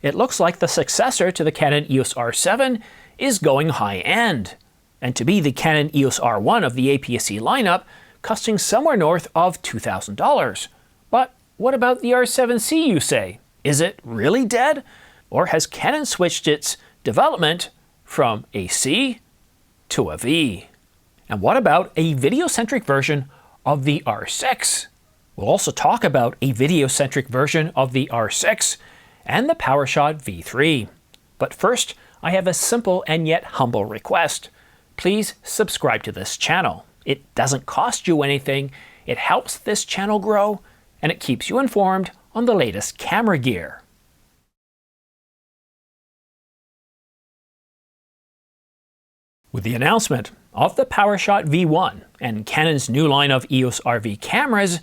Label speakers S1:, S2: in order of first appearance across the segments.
S1: it looks like the successor to the Canon EOS R7 is going high-end, and to be the Canon EOS R1 of the APS-C lineup, costing somewhere north of $2,000. But what about the R7C, you say? Is it really dead? Or has Canon switched its development from a C to a V? And what about a video-centric version of the R6? We'll also talk about a video-centric version of the R6 and the PowerShot V3. But first, I have a simple and yet humble request. Please subscribe to this channel. It doesn't cost you anything, it helps this channel grow, and it keeps you informed on the latest camera gear. With the announcement of the PowerShot V1 and Canon's new line of EOS RV cameras,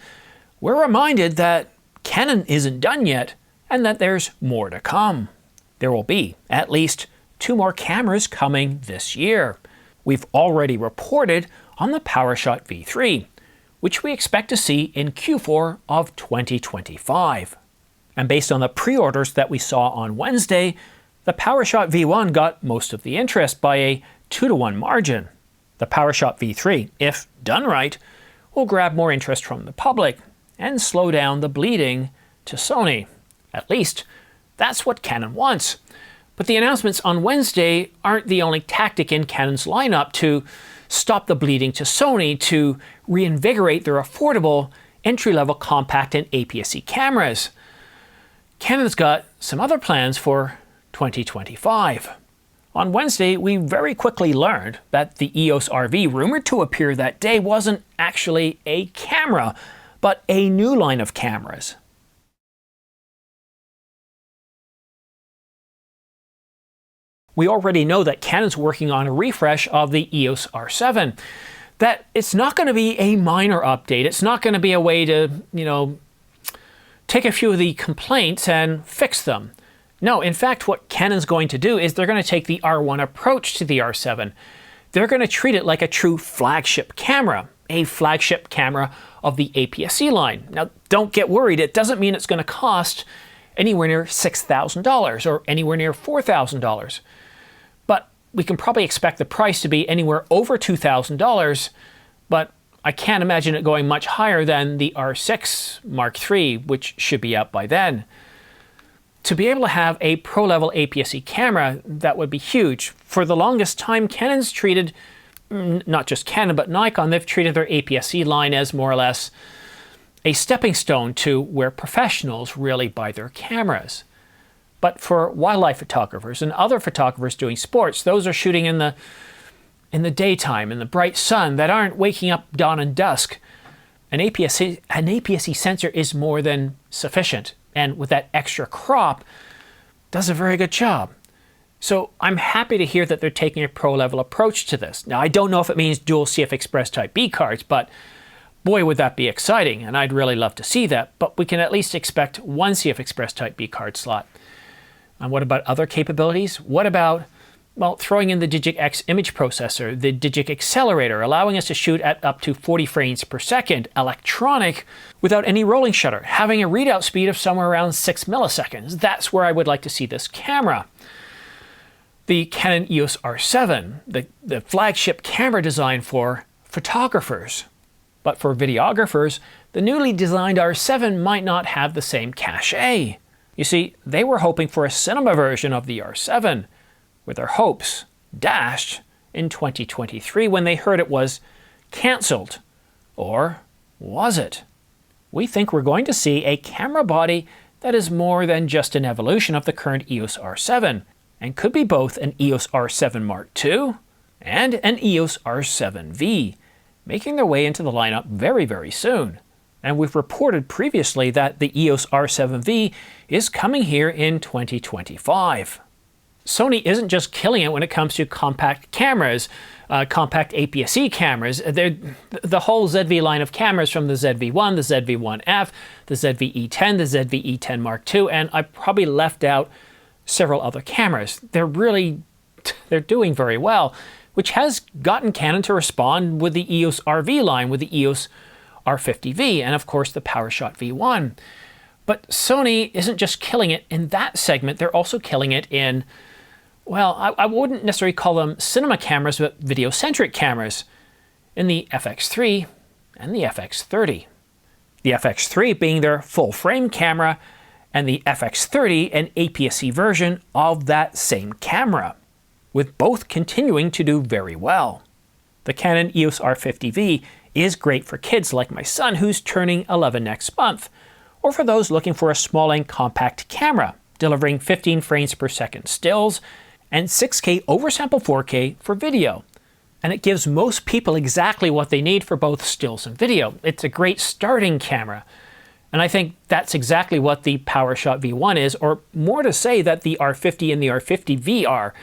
S1: we're reminded that Canon isn't done yet and that there's more to come. There will be at least 2 more cameras coming this year. We've already reported on the PowerShot V3, which we expect to see in Q4 of 2025. And based on the pre-orders that we saw on Wednesday, the PowerShot V1 got most of the interest by a 2-to-1 margin. The PowerShot V3, if done right, will grab more interest from the public and slow down the bleeding to Sony. At least, that's what Canon wants. But the announcements on Wednesday aren't the only tactic in Canon's lineup to stop the bleeding to Sony, to reinvigorate their affordable entry-level compact and APS-C cameras. Canon's got some other plans for 2025. On Wednesday, we very quickly learned that the EOS RV rumored to appear that day wasn't actually a camera, but a new line of cameras. We already know that Canon's working on a refresh of the EOS R7, that it's not going to be a minor update. It's not going to be a way to, take a few of the complaints and fix them. No, in fact, what Canon's going to do is they're going to take the R1 approach to the R7. They're going to treat it like a true flagship camera, a flagship camera of the APS-C line. Now, don't get worried. It doesn't mean it's going to cost anywhere near $6,000 or anywhere near $4,000. But we can probably expect the price to be anywhere over $2,000, but I can't imagine it going much higher than the R6 Mark III, which should be out by then. To be able to have a pro-level APS-C camera, that would be huge. For the longest time, Canon's treated, not just Canon, but Nikon, they've treated their APS-C line as more or less a stepping stone to where professionals really buy their cameras. But for wildlife photographers and other photographers doing sports, those are shooting in the daytime, in the bright sun, that aren't waking up dawn and dusk, an APS-C sensor is more than sufficient. And with that extra crop, does a very good job. So I'm happy to hear that they're taking a pro-level approach to this. Now, I don't know if it means dual CF Express Type B cards, but boy, would that be exciting, and I'd really love to see that. But we can at least expect one CF Express Type B card slot. And what about other capabilities? What about, well, throwing in the Digic X image processor, the Digic accelerator, allowing us to shoot at up to 40 frames per second, electronic, without any rolling shutter, having a readout speed of somewhere around 6 milliseconds. That's where I would like to see this camera. The Canon EOS R7, the flagship camera designed for photographers. But for videographers, the newly designed R7 might not have the same cachet. You see, they were hoping for a cinema version of the R7, with their hopes dashed in 2023 when they heard it was cancelled. Or was it? We think we're going to see a camera body that is more than just an evolution of the current EOS R7, and could be both an EOS R7 Mark II and an EOS R7V, making their way into the lineup very, very soon. And we've reported previously that the EOS R7V is coming here in 2025. Sony isn't just killing it when it comes to compact cameras, compact APS-C cameras. The whole ZV line of cameras, from the ZV-1, the ZV-1F, the ZV-E10, the ZV-E10 Mark II, and I probably left out several other cameras. They're doing very well, which has gotten Canon to respond with the EOS RV line, with the EOS R50V, and of course the PowerShot V1. But Sony isn't just killing it in that segment, they're also killing it in, well, I wouldn't necessarily call them cinema cameras, but video-centric cameras in the FX3 and the FX30. The FX3 being their full-frame camera, and the FX30 an APS-C version of that same camera, with both continuing to do very well. The Canon EOS R50V is great for kids like my son who's turning 11 next month, or for those looking for a small and compact camera, delivering 15 frames per second stills and 6K oversample 4K for video. And it gives most people exactly what they need for both stills and video. It's a great starting camera. And I think that's exactly what the PowerShot V1 is, or more to say that the R50 and the R50V are.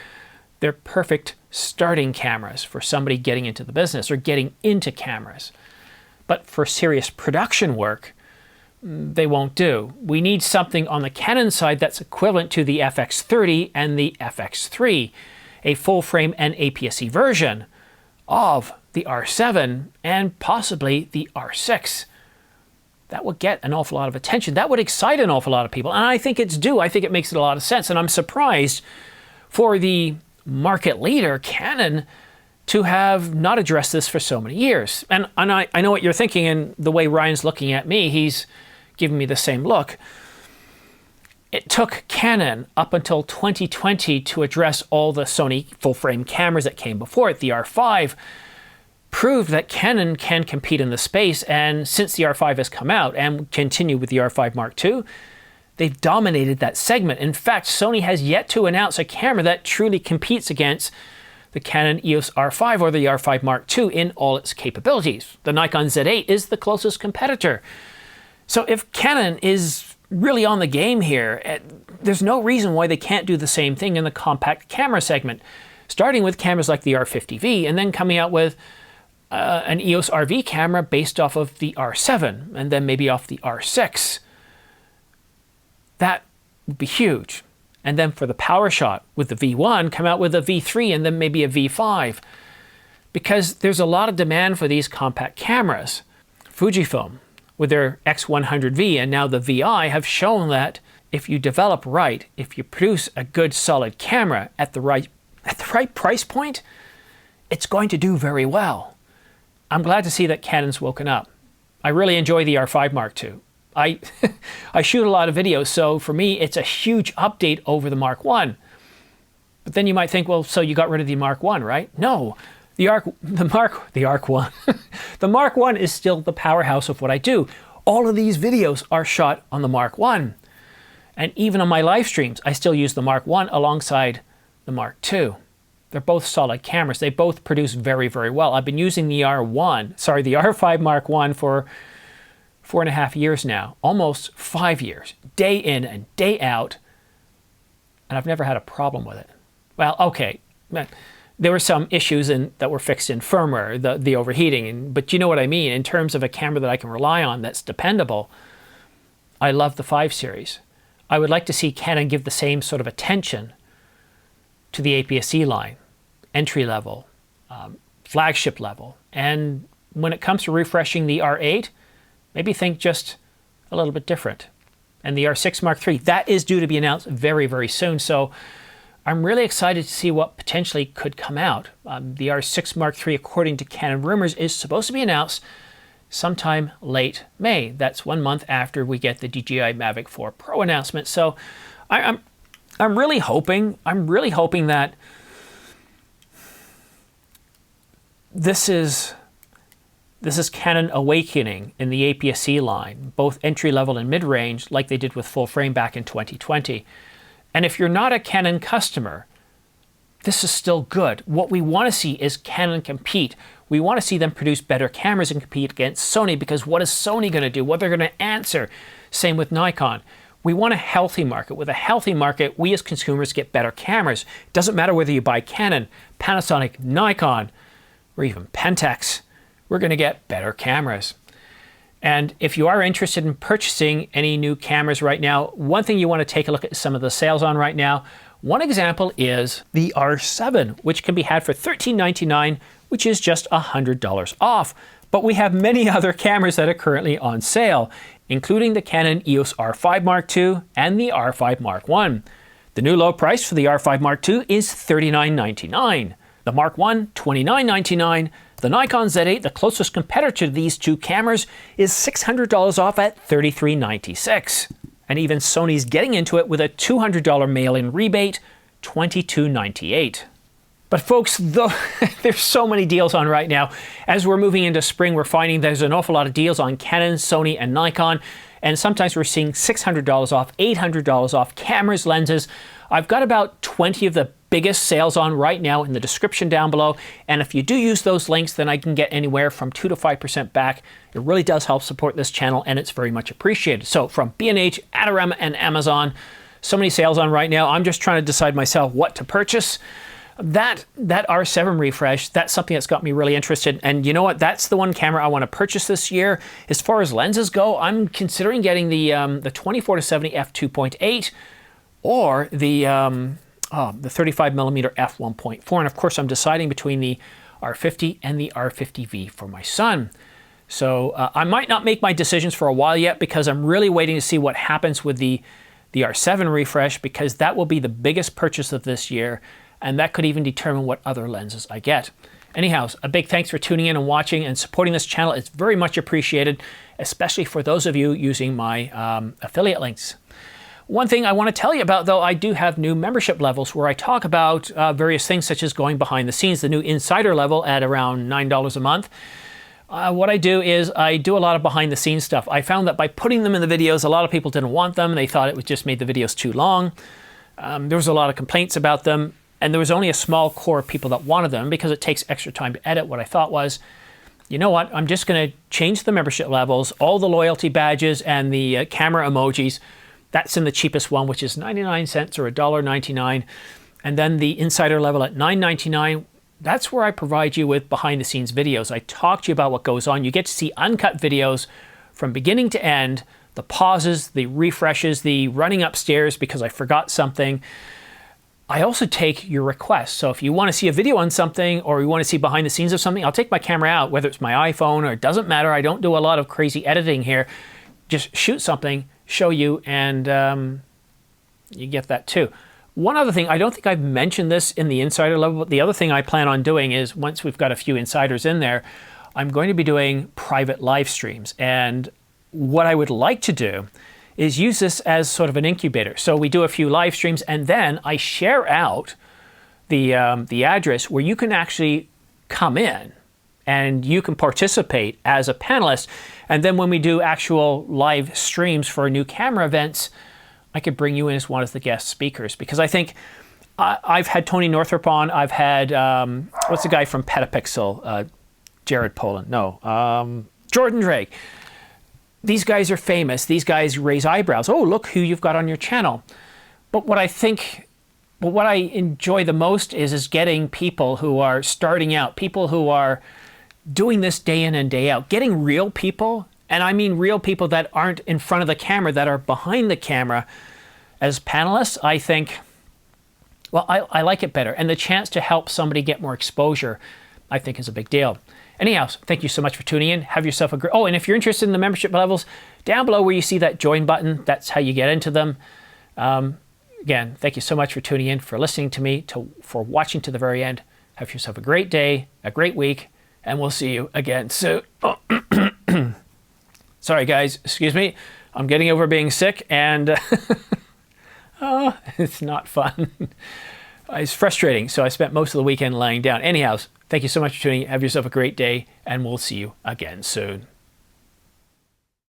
S1: They're perfect starting cameras for somebody getting into the business or getting into cameras. But for serious production work, they won't do. We need something on the Canon side that's equivalent to the FX30 and the FX3, a full-frame and APS-C version of the R7 and possibly the R6. That would get an awful lot of attention. That would excite an awful lot of people. And I think it's due. I think it makes a lot of sense. And I'm surprised for the market leader, Canon, to have not addressed this for so many years. And I know what you're thinking, and the way Ryan's looking at me, he's giving me the same look. It took Canon up until 2020 to address all the Sony full-frame cameras that came before it. The R5 proved that Canon can compete in the space, and since the R5 has come out and continue with the R5 Mark II, they've dominated that segment. In fact, Sony has yet to announce a camera that truly competes against the Canon EOS R5 or the R5 Mark II in all its capabilities. The Nikon Z8 is the closest competitor. So if Canon is really on the game here, there's no reason why they can't do the same thing in the compact camera segment, starting with cameras like the R50V and then coming out with an EOS RV camera based off of the R7 and then maybe off the R6. That would be huge. And then for the PowerShot with the V1, come out with a V3 and then maybe a V5. Because there's a lot of demand for these compact cameras. Fujifilm with their X100V and now the VI have shown that if you develop right, if you produce a good solid camera at the right price point, it's going to do very well. I'm glad to see that Canon's woken up. I really enjoy the R5 Mark II. I shoot a lot of videos, so for me, it's a huge update over the Mark I. But then you might think, well, so you got rid of the Mark I, right? No, the Mark I. The Mark I is still the powerhouse of what I do. All of these videos are shot on the Mark I. And even on my live streams, I still use the Mark I alongside the Mark II. They're both solid cameras. They both produce very, very well. I've been using the R5 Mark I for 4.5 years now, almost 5 years, day in and day out, and I've never had a problem with it. Well, okay, there were some issues that were fixed in firmware, the overheating, but you know what I mean. In terms of a camera that I can rely on that's dependable, I love the 5 series. I would like to see Canon give the same sort of attention to the APS-C line, entry level, flagship level, and when it comes to refreshing the R8, maybe think just a little bit different. And the R6 Mark III, that is due to be announced very, very soon. So I'm really excited to see what potentially could come out. The R6 Mark III, according to Canon rumors, is supposed to be announced sometime late May. That's 1 month after we get the DJI Mavic 4 Pro announcement. So I'm really hoping that this is Canon awakening in the APS-C line, both entry-level and mid-range, like they did with full frame back in 2020. And if you're not a Canon customer, this is still good. What we want to see is Canon compete. We want to see them produce better cameras and compete against Sony, because what is Sony going to do? What they're going to answer? Same with Nikon. We want a healthy market. With a healthy market, we as consumers get better cameras. It doesn't matter whether you buy Canon, Panasonic, Nikon, or even Pentax. We're going to get better cameras. And if you are interested in purchasing any new cameras right now, one thing you want to take a look at some of the sales on right now. One example is the R7, which can be had for $13.99, which is just $100 off. But we have many other cameras that are currently on sale, including the Canon EOS R5 Mark II and the R5 Mark I. The new low price for the R5 Mark II is $39.99. The Mark I, $29.99. The Nikon Z8, the closest competitor to these two cameras, is $600 off at $33.96. And even Sony's getting into it with a $200 mail-in rebate, $22.98. But folks, there's so many deals on right now. As we're moving into spring, we're finding there's an awful lot of deals on Canon, Sony, and Nikon. And sometimes we're seeing $600 off, $800 off cameras, lenses. I've got about 20 of the biggest sales on right now in the description down below. And if you do use those links, then I can get anywhere from 2 to 5% back. It really does help support this channel, and it's very much appreciated. So from B&H, Adorama, and Amazon, so many sales on right now. I'm just trying to decide myself what to purchase. That R7 refresh, that's something that's got me really interested. And you know what? That's the one camera I want to purchase this year. As far as lenses go, I'm considering getting the 24-70 f2.8 or the 35mm f1.4. And of course, I'm deciding between the R50 and the R50V for my son. So I might not make my decisions for a while yet because I'm really waiting to see what happens with the R7 refresh, because that will be the biggest purchase of this year. And that could even determine what other lenses I get. Anyhow, a big thanks for tuning in and watching and supporting this channel. It's very much appreciated, especially for those of you using my affiliate links. One thing I want to tell you about, though, I do have new membership levels where I talk about various things such as going behind the scenes. The new insider level at around $9 a month. What I do is I do a lot of behind the scenes stuff. I found that by putting them in the videos, a lot of people didn't want them. They thought it just made the videos too long. There was a lot of complaints about them. And there was only a small core of people that wanted them because it takes extra time to edit. What I thought was, you know what, I'm just going to change the membership levels, all the loyalty badges and the camera emojis. That's in the cheapest one, which is 99 cents or $1.99. And then the insider level at $9.99. That's where I provide you with behind the scenes videos. I talk to you about what goes on. You get to see uncut videos from beginning to end, the pauses, the refreshes, the running upstairs because I forgot something. I also take your requests. So if you want to see a video on something or you want to see behind the scenes of something, I'll take my camera out, whether it's my iPhone or it doesn't matter. I don't do a lot of crazy editing here. Just shoot something, show you, and you get that too. One other thing, I don't think I've mentioned this in the insider level, but the other thing I plan on doing is once we've got a few insiders in there, I'm going to be doing private live streams. And what I would like to do is use this as sort of an incubator. So we do a few live streams and then I share out the address where you can actually come in and you can participate as a panelist. And then when we do actual live streams for new camera events, I could bring you in as one of the guest speakers, because I think I've had Tony Northrup on. I've had, what's the guy from Petapixel? Jared Poland. No, Jordan Drake. These guys are famous. These guys raise eyebrows. Oh, look who you've got on your channel. But what I enjoy the most is getting people who are starting out, people who are doing this day in and day out, getting real people. And I mean real people that aren't in front of the camera, that are behind the camera as panelists. I think, well, I like it better. And the chance to help somebody get more exposure, I think, is a big deal. Anyhow, thank you so much for tuning in. Have yourself a great... Oh, and if you're interested in the membership levels, down below where you see that join button, that's how you get into them. Again, thank you so much for tuning in, for listening to me, for watching to the very end. Have yourself a great day, a great week, and we'll see you again soon. Oh. Sorry, guys. Excuse me. I'm getting over being sick, and oh, it's not fun. It's frustrating, so I spent most of the weekend lying down. Anyhow, thank you so much for tuning in. Have yourself a great day, and we'll see you again soon.